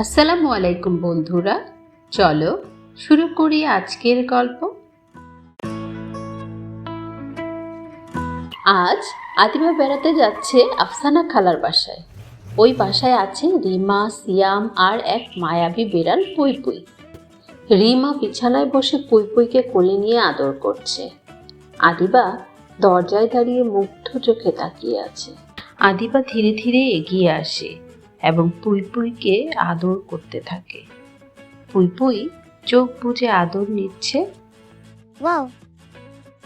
আসসালামু আলাইকুম বন্ধুরা, চলো শুরু করি আজকের গল্প। আজ আদিবা বেড়াতে যাচ্ছে আফসানা খালার বাসায়। ওই বাসায় আছে রিমা, সিয়াম আর এক মায়াবী বেড়াল পুই পুই। রিমা বিছানায় বসে পুই পুইকে কোলে নিয়ে আদর করছে। আদিবা দরজায় দাঁড়িয়ে মুগ্ধ চোখে তাকিয়ে আছে। আদিবা ধীরে ধীরে এগিয়ে আসে এবং পুই পুইকে আদর করতে থাকে। পুই পুই চোখ বুজে আদর নিচ্ছে। ওয়াও,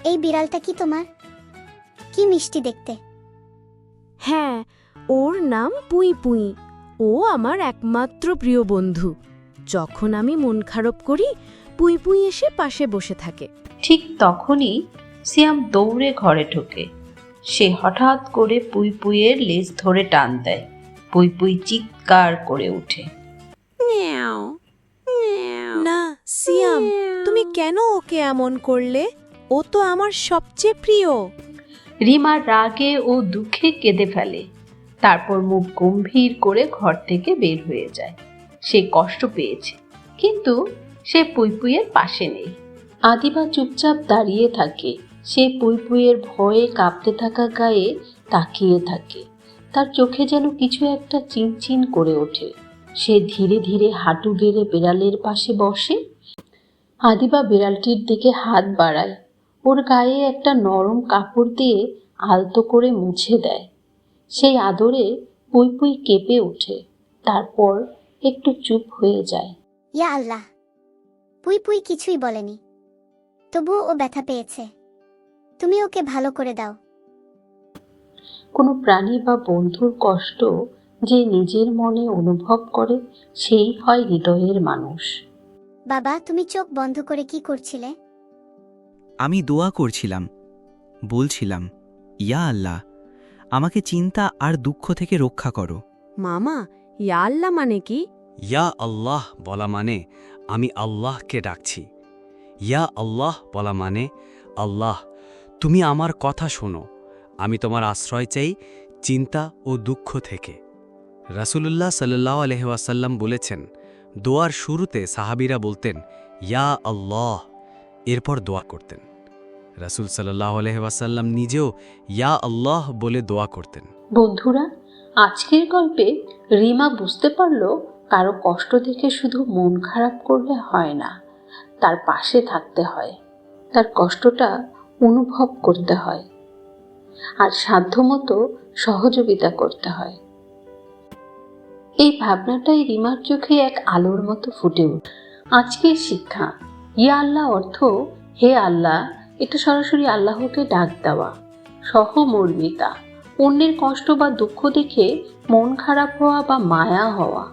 এই বিড়ালটা কি তোমার? কি মিষ্টি দেখতে। হ্যাঁ, ওর নাম পুই পুই। ও আমার একমাত্র প্রিয় বন্ধু। যখন আমি মন খারাপ করি, পুই পুই এসে পাশে বসে থাকে। ঠিক তখনই সিয়াম দৌড়ে ঘরে ঢোকে। সে হঠাৎ করে পুই পুইয়ের লেজ ধরে টান দেয়। পুই পুই চিৎকার করে ওঠে। না সিয়াম, তুমি কেন ওকে এমন করলে? ও তো আমার সবচেয়ে প্রিয়। রিমা রাগে ও দুঃখে কেঁদে ফেলে। তারপর মুখ গম্ভীর করে ঘর থেকে বের হয়ে যায়। সে কষ্ট পেয়েছে, কিন্তু সে পুই পুইয়ের পাশে নেই। আদিবা চুপচাপ দাঁড়িয়ে থাকে। সে পুই পুইয়ের ভয়ে কাঁপতে থাকা গায়ে তাকিয়ে থাকে। তার চোখে যেন কিছু একটা চিনচিন করে ওঠে। সে ধীরে ধীরে হাঁটু গেড়ে বিড়ালের পাশে বসে। আদিবা বিড়ালটির দিকে হাত বাড়ায়। ওর গায়ে একটা নরম কাপড় দিয়ে আলতো করে মুছে দেয়। সেই আদরে পুই পুই কেঁপে ওঠে। তারপর একটু চুপ হয়ে যায়। ইয়া আল্লাহ, পুই পুই কিছুই বলেনি, তবুও ও ব্যথা পেয়েছে। তুমি ওকে ভালো করে দাও। কোনো প্রাণী বা বন্ধুর কষ্ট যে নিজের মনে অনুভব করে, সেই হয় হৃদয়ের মানুষ। বাবা, তুমি চোখ বন্ধ করে কি করছিলে? আমি দোয়া করছিলাম, বলছিলাম, ইয়া আল্লাহ, আমাকে চিন্তা আর দুঃখ থেকে রক্ষা করো। মামা, ইয়া আল্লাহ মানে কি? ইয়া আল্লাহ বলা মানে আমি আল্লাহকে ডাকছি। ইয়া আল্লাহ বলা মানে আল্লাহ, তুমি আমার কথা শোনো। আমি তোমার আশ্রয় চাই চিন্তা ও দুঃখ থেকে। রাসূলুল্লাহ সাল্লাল্লাহু আলাইহি ওয়াসাল্লাম বলেছেন, দোয়ার শুরুতে সাহাবীরা বলতেন ইয়া আল্লাহ, এরপর দোয়া করতেন। রাসূল সাল্লাল্লাহু আলাইহি ওয়াসাল্লাম নিজেও ইয়া আল্লাহ বলে দোয়া করতেন। বন্ধুরা, আজকের গল্পে রিমা বুঝতে পারল, কারো কষ্ট দেখে শুধু মন খারাপ করলে হয় না, তার পাশে থাকতে হয়, তার কষ্টটা অনুভব করতে হয়, আর সাধ্যমতো সহযোগিতা করতে হয়। এই ভাবনাটাই রিমার চোখে এক আলোর মতো ফুটে ওঠে। আজকের শিক্ষা, ইয়া আল্লাহ অর্থ হে আল্লাহ, এটা সরাসরি আল্লাহকে ডাক দেওয়া, সহমর্মিতা, অন্যের কষ্ট বা দুঃখ দেখে মন খারাপ হওয়া বা মায়া হওয়া,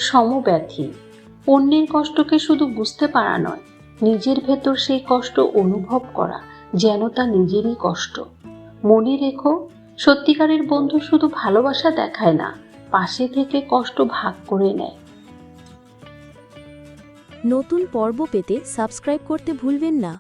সমব্যথী, অন্যের কষ্টকে শুধু বুঝতে পারা নয়, নিজের ভেতর সেই কষ্ট অনুভব করা যেন তা নিজেরই কষ্ট। মনে রেখো, সত্যিকারের বন্ধু শুধু ভালোবাসা দেখায় না, পাশে থেকে কষ্ট ভাগ করে নেয়। নতুন পর্ব পেতে সাবস্ক্রাইব করতে ভুলবেন না।